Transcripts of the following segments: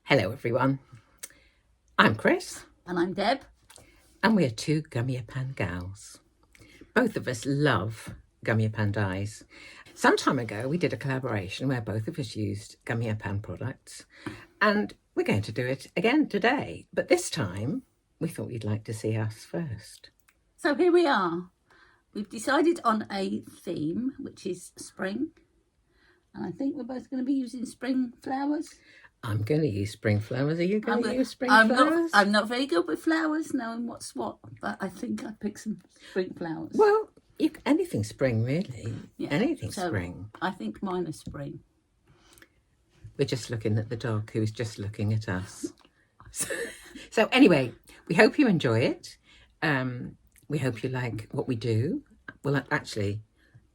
Hello everyone, I'm Chris. And I'm Deb. And we're two Gummiapan gals. Both of us love Gummiapan dyes. Some time ago we did a collaboration where both of us used Gummiapan products, and we're going to do it again today. But this time we thought you'd like to see us first. So here we are. We've decided on a theme, which is spring. And I think we're both going to be using spring flowers. I'm going to use spring flowers. Are you going to use spring flowers? I'm not very good with flowers, knowing what's what, but I think I picked some spring flowers. Well, anything spring, really. Yeah. Anything spring. I think mine are spring. We're just looking at the dog who's just looking at us. So anyway, we hope you enjoy it. We hope you like what we do. Well, actually,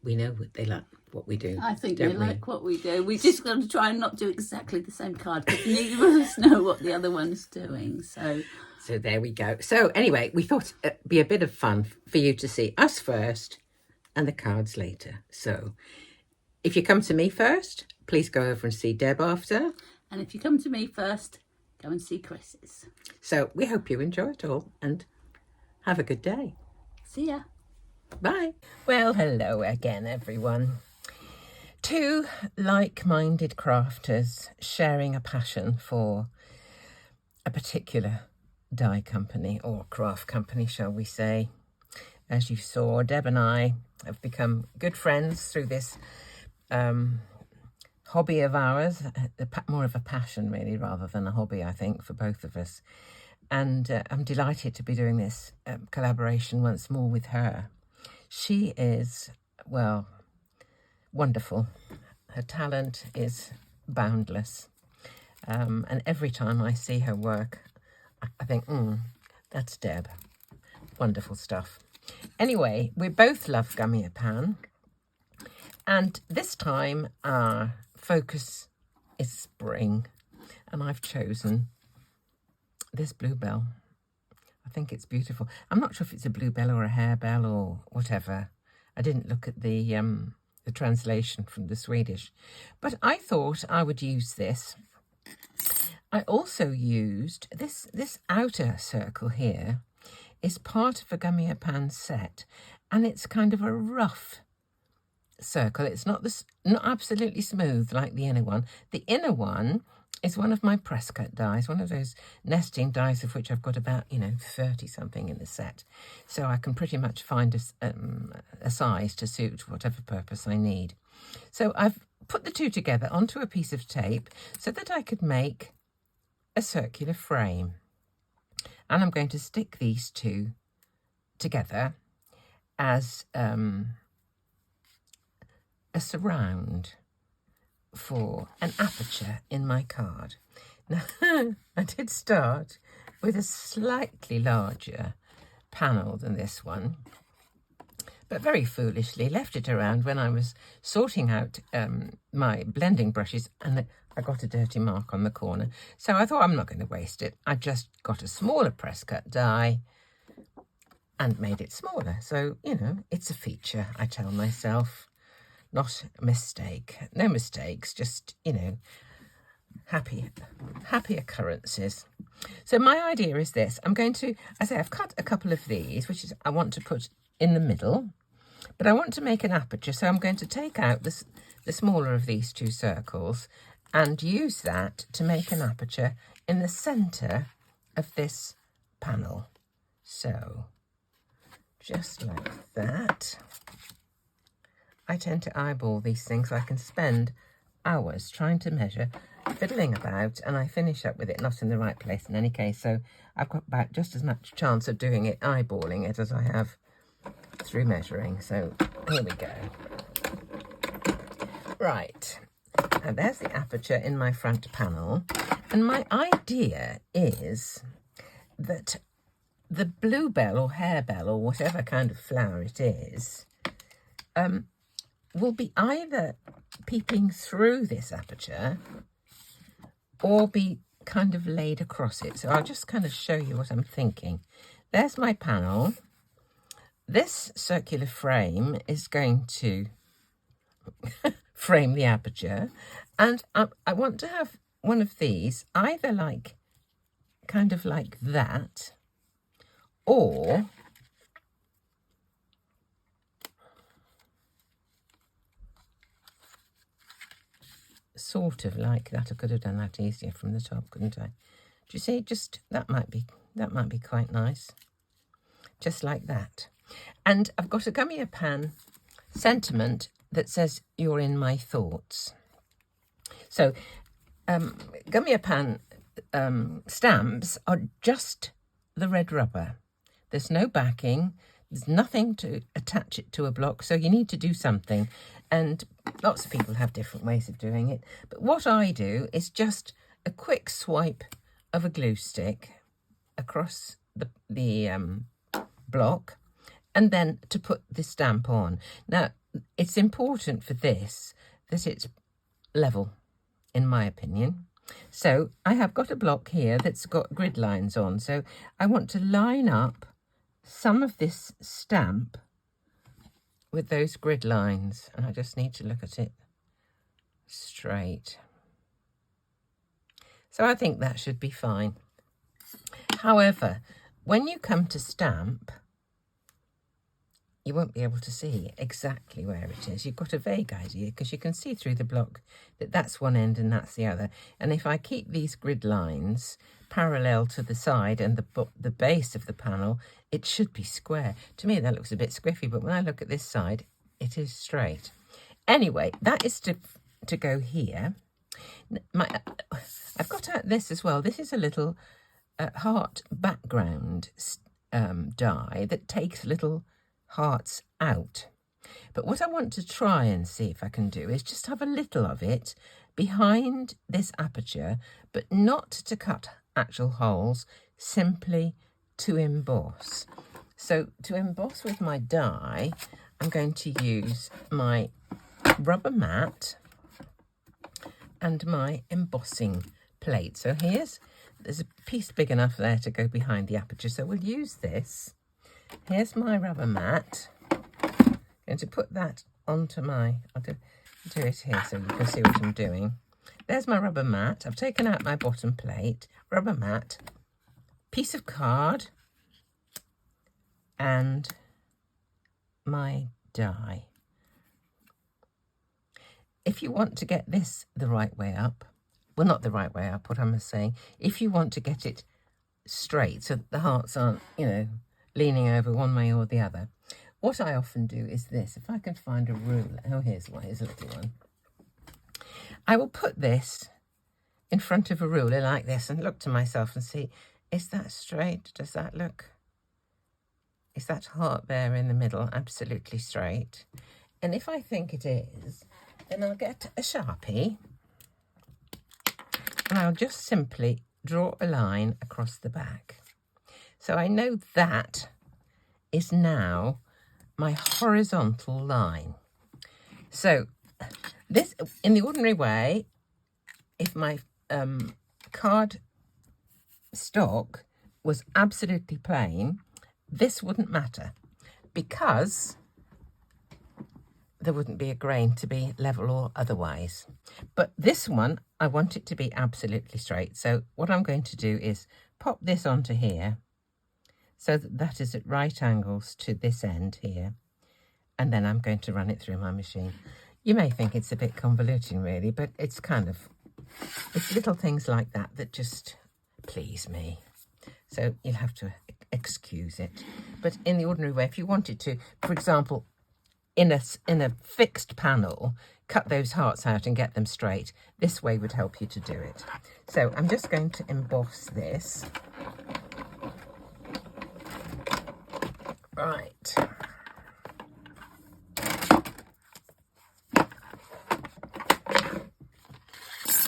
we know what they like. What we do. I think they like what we do. We just got to try and not do exactly the same card because neither of us know what the other one's doing. So there we go. So anyway, we thought it'd be a bit of fun for you to see us first and the cards later. So if you come to me first, please go over and see Deb after. And if you come to me first, go and see Chris's. So we hope you enjoy it all and have a good day. See ya. Bye. Well, hello again, everyone. Two like-minded crafters sharing a passion for a particular dye company or craft company, shall we say. As you saw, Deb and I have become good friends through this hobby of ours, more of a passion really rather than a hobby, I think, for both of us. And I'm delighted to be doing this collaboration once more with her. She is, well, wonderful. Her talent is boundless. And every time I see her work, I think, that's Deb. Wonderful stuff. Anyway, we both love Gummiapan. And this time our focus is spring. And I've chosen this bluebell. I think it's beautiful. I'm not sure if it's a bluebell or a harebell or whatever. I didn't look at the translation from the Swedish, but I thought I would use this. I also used this outer circle here is part of a Gummiapan set, and it's kind of a rough circle. It's not absolutely smooth like the inner one. The inner one is one of my Presscut dies, one of those nesting dies of which I've got about 30 something in the set, so I can pretty much find a size to suit whatever purpose I need. So I've put the two together onto a piece of tape so that I could make a circular frame, and I'm going to stick these two together as a surround for an aperture in my card. Now, I did start with a slightly larger panel than this one, but very foolishly left it around when I was sorting out my blending brushes, and I got a dirty mark on the corner. So I thought, I'm not going to waste it. I just got a smaller Presscut die and made it smaller. So, it's a feature, I tell myself. Not a mistake. No mistakes, just, happy occurrences. So my idea is this. I'm going to, I've cut a couple of these, which is I want to put in the middle, but I want to make an aperture. So I'm going to take out the smaller of these two circles and use that to make an aperture in the centre of this panel. So just like that. I tend to eyeball these things. I can spend hours trying to measure, fiddling about, and I finish up with it not in the right place in any case. So I've got about just as much chance of doing it, eyeballing it, as I have through measuring. So here we go. Right, and there's the aperture in my front panel. And my idea is that the bluebell or harebell or whatever kind of flower it is, will be either peeping through this aperture or be kind of laid across it. So I'll just kind of show you what I'm thinking. There's my panel. This circular frame is going to frame the aperture, and I want to have one of these, either like, kind of like that, or sort of like that. I could have done that easier from the top, couldn't I? Do you see? Just that might be quite nice. Just like that. And I've got a Gummiapan Sentiment that says "You're in my thoughts." So Gummiapan stamps are just the red rubber. There's no backing. There's nothing to attach it to a block, so you need to do something. And lots of people have different ways of doing it. But what I do is just a quick swipe of a glue stick across the block, and then to put the stamp on. Now, it's important for this that it's level, in my opinion. So I have got a block here that's got grid lines on. So I want to line up some of this stamp with those grid lines, and I just need to look at it straight. So I think that should be fine. However, when you come to stamp, you won't be able to see exactly where it is. You've got a vague idea because you can see through the block that that's one end and that's the other. And if I keep these grid lines parallel to the side and the base of the panel, it should be square. To me, that looks a bit squiffy, but when I look at this side, it is straight. Anyway, that is to go here. I've got out this as well. This is a little heart background die that takes little hearts out. But what I want to try and see if I can do is just have a little of it behind this aperture, but not to cut actual holes, simply to emboss. So to emboss with my die, I'm going to use my rubber mat and my embossing plate. So there's a piece big enough there to go behind the aperture, so we'll use this. Here's my rubber mat. I'm going to put that onto I'll do it here so you can see what I'm doing. There's my rubber mat. I've taken out my bottom plate, rubber mat, piece of card, and my die. If you want to get this the right way up, well, not the right way up, what am I saying? If you want to get it straight so that the hearts aren't, leaning over one way or the other, what I often do is this. If I can find a ruler, here's a little one. I will put this in front of a ruler like this and look to myself and see, is that straight? Does that look? Is that heart there in the middle absolutely straight? And if I think it is, then I'll get a Sharpie and I'll just simply draw a line across the back. So I know that is now my horizontal line. So this, in the ordinary way, if my card stock was absolutely plain, this wouldn't matter because there wouldn't be a grain to be level or otherwise. But this one, I want it to be absolutely straight. So what I'm going to do is pop this onto here so that is at right angles to this end here. And then I'm going to run it through my machine. You may think it's a bit convoluting really, but it's it's little things like that that just please me. So you'll have to excuse it. But in the ordinary way, if you wanted to, for example, in a fixed panel, cut those hearts out and get them straight, this way would help you to do it. So I'm just going to emboss this. Right.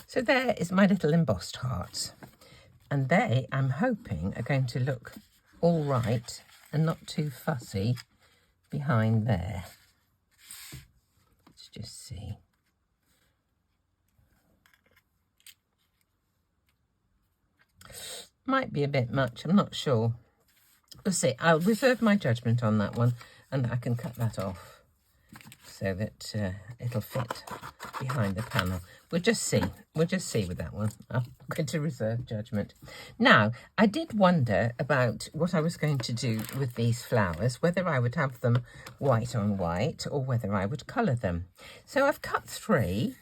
So there is my little embossed hearts. And they, I'm hoping, are going to look all right and not too fussy behind there. Let's just see. Might be a bit much, I'm not sure. We'll see. I'll reserve my judgment on that one and I can cut that off so that it'll fit behind the panel. We'll just see. We'll just see with that one. I'm going to reserve judgment. Now, I did wonder about what I was going to do with these flowers, whether I would have them white on white or whether I would colour them. So I've cut 3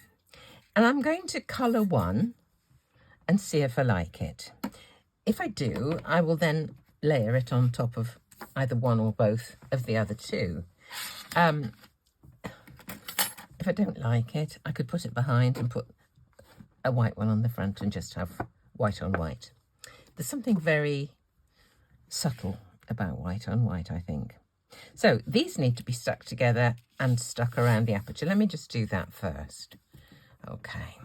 and I'm going to colour 1 and see if I like it. If I do, I will then layer it on top of either one or both of the other 2. If I don't like it, I could put it behind and put a white one on the front and just have white on white. There's something very subtle about white on white, I think. So these need to be stuck together and stuck around the aperture. Let me just do that first. Okay.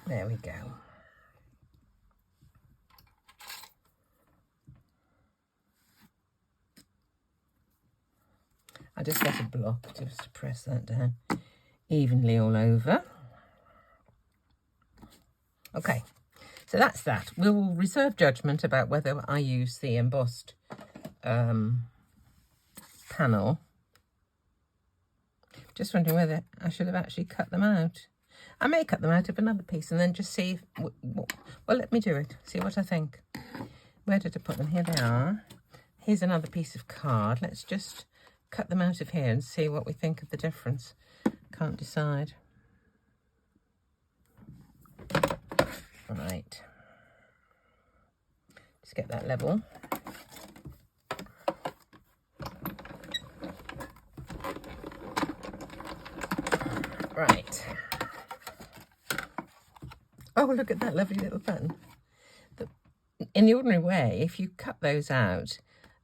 There we go. I just get a block just to press that down evenly all over. Okay, so that's that. We will reserve judgment about whether I use the embossed panel. Just wondering whether I should have actually cut them out. I may cut them out of another piece and then just see. Well, let me do it. See what I think. Where did I put them? Here they are. Here's another piece of card. Let's just cut them out of here and see what we think of the difference. Can't decide. Right. Just get that level. Right. Oh, look at that lovely little pattern. In the ordinary way, if you cut those out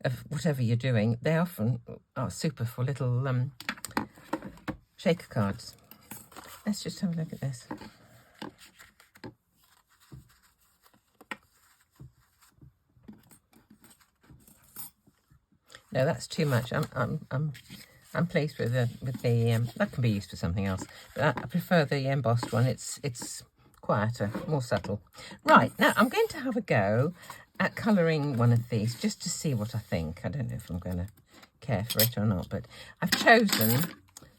of whatever you're doing, they often are super for little shaker cards. Let's just have a look at this. No, that's too much. I'm pleased with the that can be used for something else, but I prefer the embossed one. It's quieter, more subtle. Right, now I'm going to have a go at colouring one of these just to see what I think. I don't know if I'm going to care for it or not, but I've chosen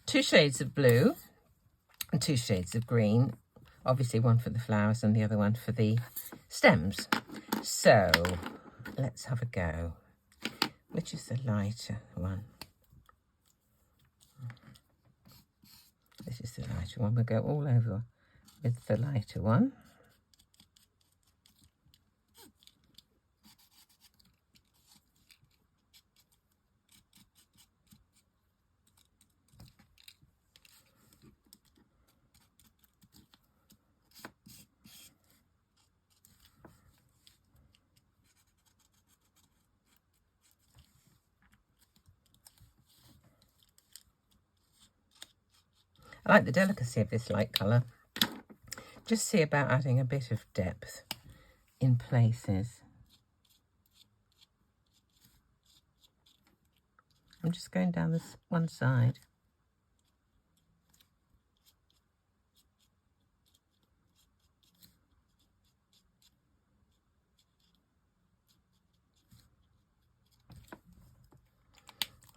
2 shades of blue and 2 shades of green. Obviously one for the flowers and the other one for the stems. So let's have a go. Which is the lighter one? This is the lighter one. We'll go all over with the lighter one. I like the delicacy of this light colour. Just see about adding a bit of depth in places. I'm just going down this one side.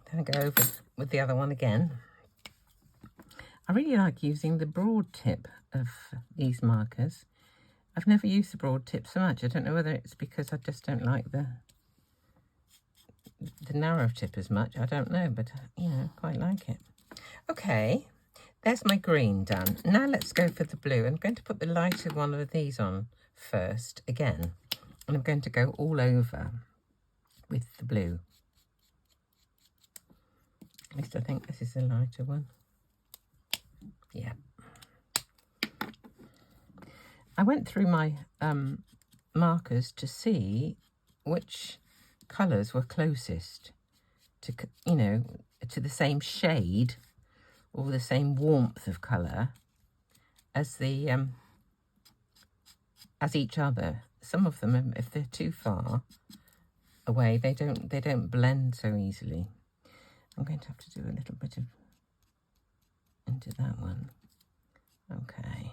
Then I go over with the other one again. I really like using the broad tip of these markers. I've never used the broad tip so much. I don't know whether it's because I just don't like the narrow tip as much. I don't know, but you know, quite like it. Okay, there's my green done. Now let's go for the blue. I'm going to put the lighter one of these on first again, and I'm going to go all over with the blue. At least I think this is the lighter one. Yeah. I went through my markers to see which colours were closest to, you know, to the same shade or the same warmth of colour as the as each other. Some of them, if they're too far away, they don't blend so easily. I'm going to have to do a little bit of into that one. Okay.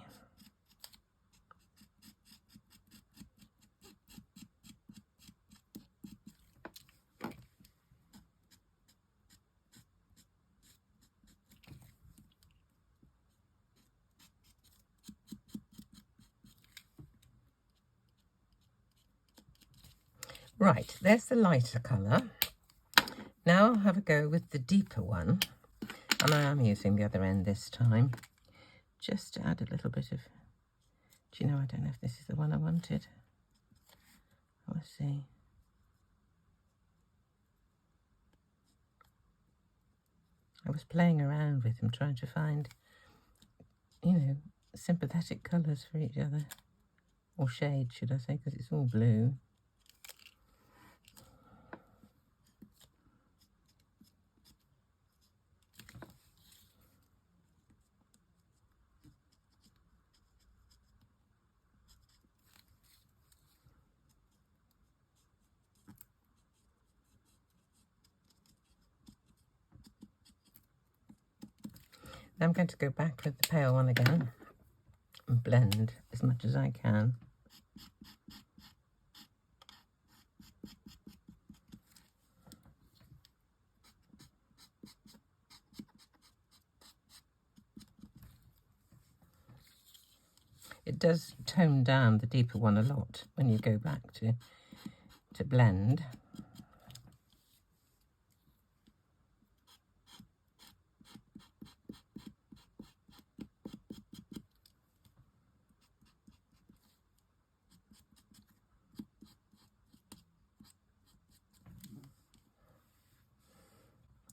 Right, there's the lighter colour. Now I'll have a go with the deeper one. And I am using the other end this time, just to add a little bit of, do you know, I don't know if this is the one I wanted. Let's see. I was playing around with them, trying to find, you know, sympathetic colours for each other. Or shades, should I say, because it's all blue. Now I'm going to go back with the pale one again and blend as much as I can. It does tone down the deeper one a lot when you go back to blend.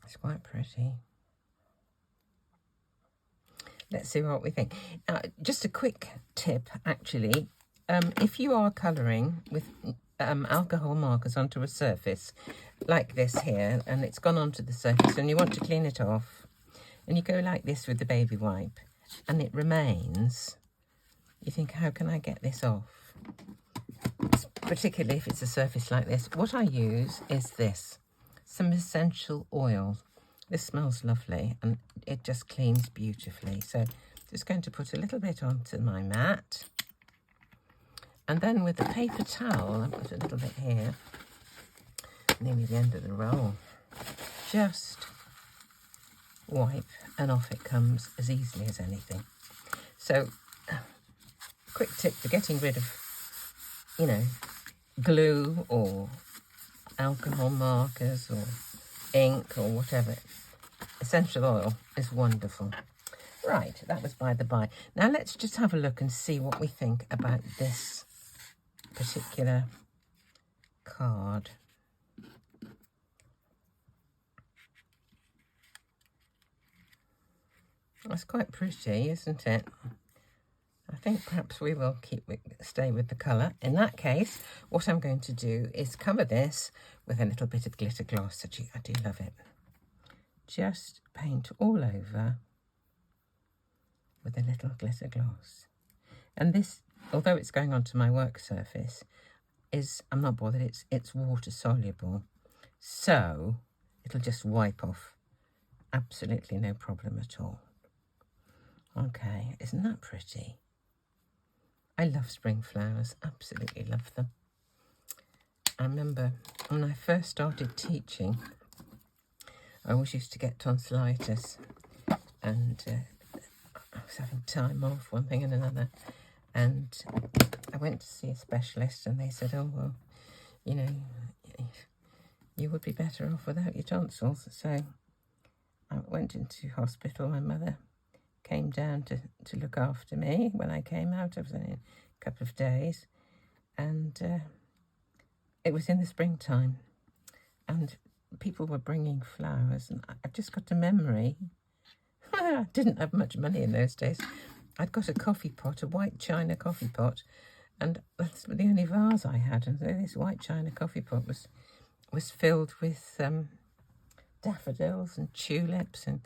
It's quite pretty. Let's see what we think. Just a quick tip, actually. If you are colouring with alcohol markers onto a surface, like this here, and it's gone onto the surface, and you want to clean it off, and you go like this with the baby wipe, and it remains, you think, how can I get this off? Particularly if it's a surface like this. What I use is this, some essential oil. This smells lovely and it just cleans beautifully. So just going to put a little bit onto my mat. And then with the paper towel, I'll put a little bit here, nearly the end of the roll. Just wipe and off it comes as easily as anything. So, quick tip for getting rid of, you know, glue or alcohol markers or ink or whatever. Essential oil is wonderful. Right, that was by the by. Now let's just have a look and see what we think about this particular card. That's quite pretty, isn't it? I think perhaps we will stay with the colour. In that case, what I'm going to do is cover this with a little bit of glitter gloss. I do love it. Just paint all over with a little glitter gloss. And this, although it's going onto my work surface, I'm not bothered, it's water soluble. So it'll just wipe off. Absolutely no problem at all. Okay, isn't that pretty? I love spring flowers, absolutely love them. I remember when I first started teaching, I always used to get tonsillitis, and I was having time off, one thing and another, and I went to see a specialist, and they said, oh, well, you know, you would be better off without your tonsils. So I went into hospital. My mother came down to look after me when I came out. I was in a couple of days, and it was in the springtime, and people were bringing flowers, and I just got a memory. I didn't have much money in those days. I'd got a coffee pot, a white china coffee pot, and that's the only vase I had, and so this white china coffee pot was filled with daffodils and tulips, and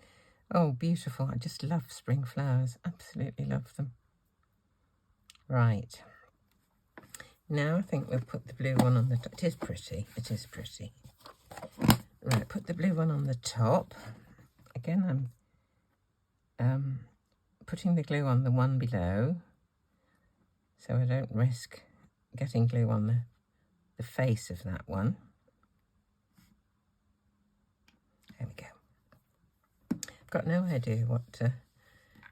oh, beautiful. I just love spring flowers. Absolutely love them. Right. Now I think we'll put the blue one on the top. It is pretty. It is pretty. Right, put the blue one on the top. Again, I'm putting the glue on the one below, so I don't risk getting glue on the face of that one. There we go. I've got no idea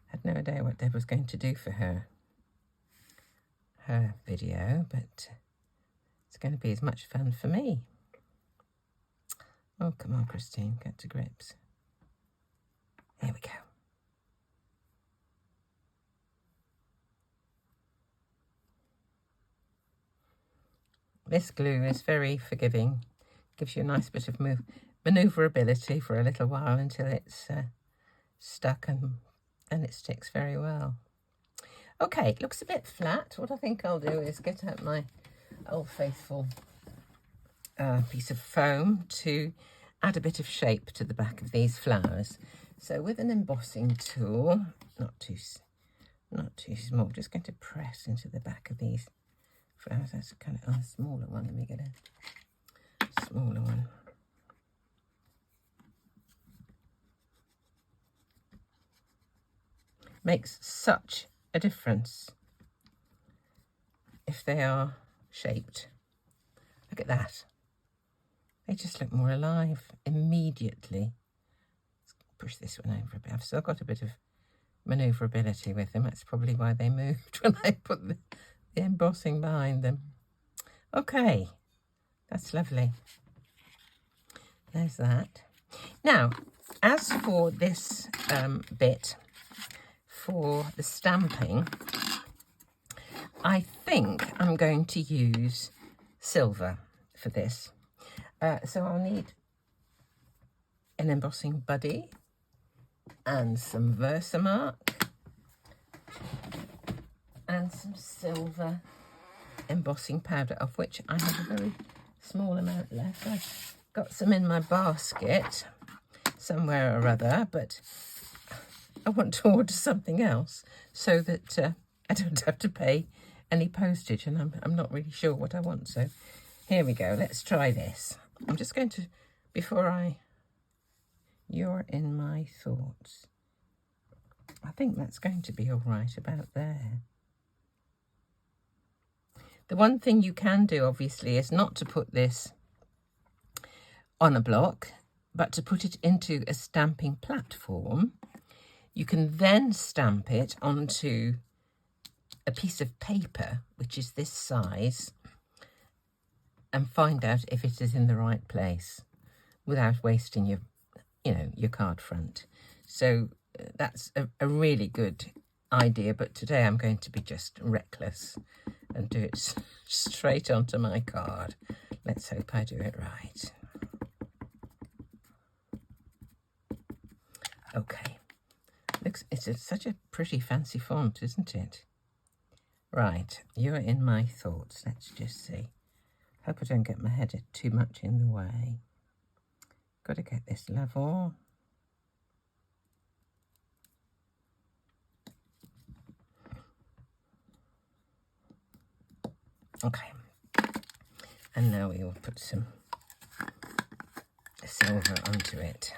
had no idea what Deb was going to do for her video, but it's going to be as much fun for me. Oh, come on, Christine, get to grips. There we go. This glue is very forgiving, gives you a nice bit of manoeuvrability for a little while until it's stuck and it sticks very well. Okay, it looks a bit flat. What I think I'll do is get out my old faithful piece of foam to add a bit of shape to the back of these flowers. So with an embossing tool, not too small, just going to press into the back of these flowers. That's kind of a smaller one. Let me get a smaller one. Makes such a difference if they are shaped. Look at that. They just look more alive immediately. Let's push this one over a bit. I've still got a bit of manoeuvrability with them. That's probably why they moved when I put the embossing behind them. Okay, that's lovely. There's that. Now, as for this bit for the stamping, I think I'm going to use silver for this. So I'll need an embossing buddy and some VERSAMARK and some silver embossing powder, of which I have a very small amount left. I've got some in my basket somewhere or other, but I want to order something else so that I don't have to pay any postage, and I'm not really sure what I want. So here we go. Let's try this. I'm just going to, you're in my thoughts. I think that's going to be all right about there. The one thing you can do, obviously, is not to put this on a block, but to put it into a stamping platform. You can then stamp it onto a piece of paper, which is this size, and find out if it is in the right place without wasting your card front. So that's a really good idea, but today I'm going to be just reckless and do it straight onto my card. Let's hope I do it right. Okay, it's such a pretty fancy font, isn't it? Right, you're in my thoughts. Let's just see. Hope I don't get my head too much in the way. Got to get this level. Okay, and now we will put some silver onto it.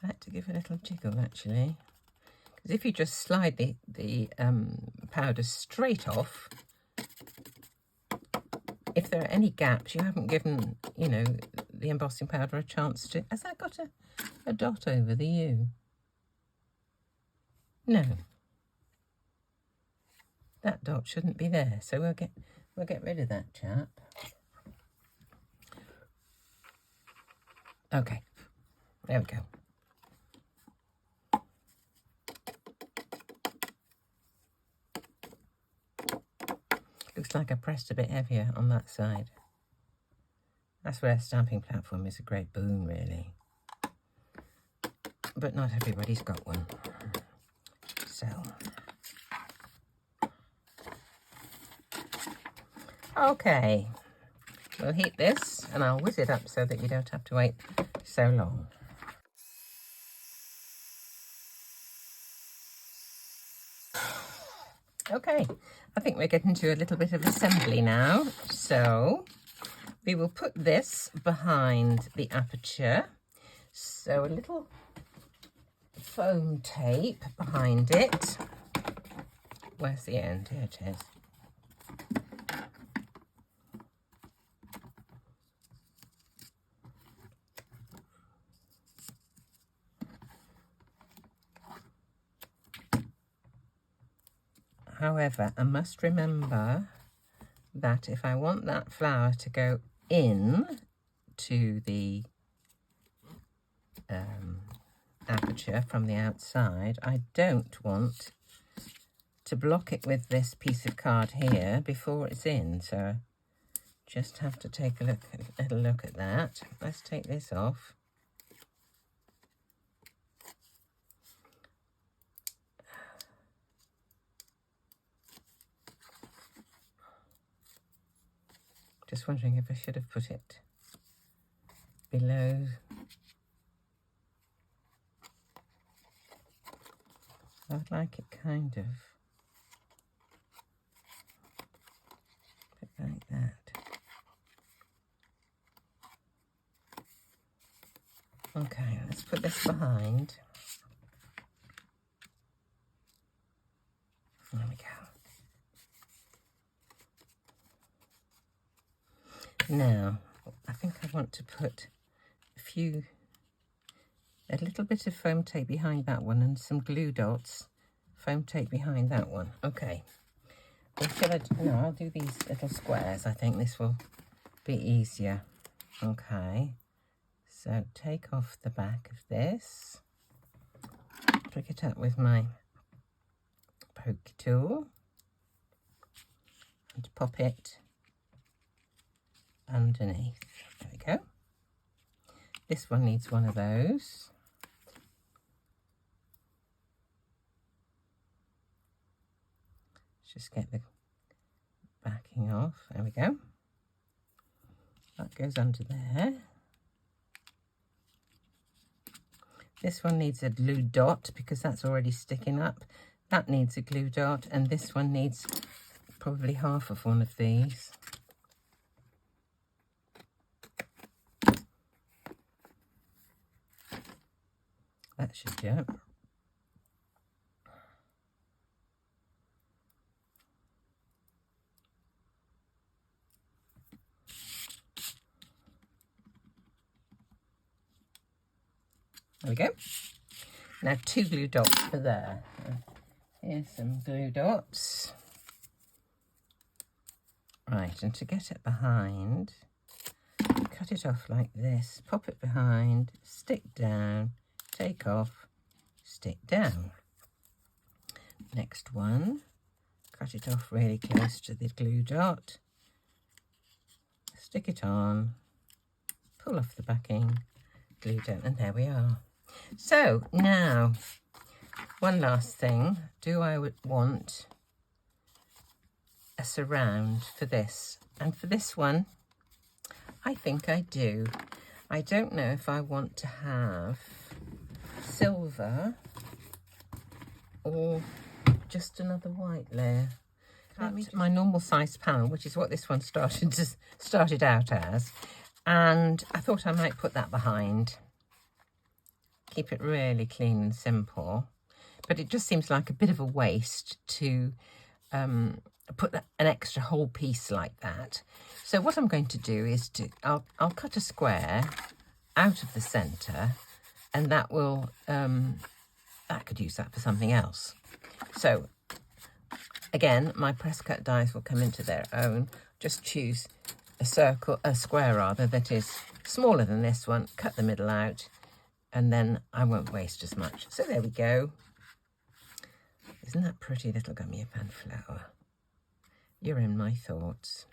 I had to give a little jiggle, actually, because if you just slide the powder straight off, if there are any gaps, you haven't given, the embossing powder a chance to... Has that got a dot over the U? No. That dot shouldn't be there, so we'll get rid of that chap. Okay, there we go. Looks like I pressed a bit heavier on that side. That's where a stamping platform is a great boon, really. But not everybody's got one. So. Okay. We'll heat this and I'll whiz it up so that you don't have to wait so long. Okay, I think we're getting to a little bit of assembly now. So we will put this behind the aperture. So a little foam tape behind it. Where's the end? Here it is. However, I must remember that if I want that flower to go in to the aperture from the outside, I don't want to block it with this piece of card here before it's in. So just have to take a little look at that. Let's take this off. Just wondering if I should have put it below. I would like it kind of a bit like that. Okay, let's put this behind. There we go. Now, I think I want to put a little bit of foam tape behind that one and some glue dots, foam tape behind that one. Okay. Or should I, no, I'll do these little squares. I think this will be easier. Okay. So take off the back of this, prick it up with my poke tool and pop it underneath. There we go. This one needs one of those. Just get the backing off. There we go. That goes under there. This one needs a glue dot because that's already sticking up. That needs a glue dot, and this one needs probably half of one of these. That should do it. There we go. Now 2 glue dots for there. Here's some glue dots. Right, and to get it behind, cut it off like this, pop it behind, stick down, take off, stick down. Next one, cut it off really close to the glue dot, stick it on, pull off the backing, glue down, and there we are. So now, one last thing. Do I want a surround for this? And for this one, I think I do. I don't know if I want to have silver or just another white layer. Cut my normal size panel, which is what this one started out as, and I thought I might put that behind. Keep it really clean and simple, but it just seems like a bit of a waste to put an extra whole piece like that. So what I'm going to do is I'll cut a square out of the centre, and that will I could use that for something else. So again, my Presscut dies will come into their own. Just choose a square rather, that is smaller than this one, cut the middle out, and then I won't waste as much. So there we go. Isn't that pretty little Gummiapan flower? You're in my thoughts,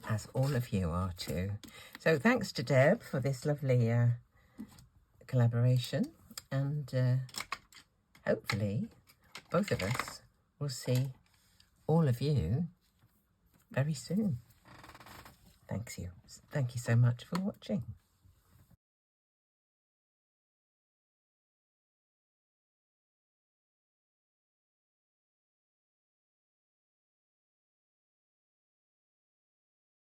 as all of you are too. So thanks to Deb for this lovely collaboration, and hopefully both of us will see all of you very soon. Thank you so much for watching.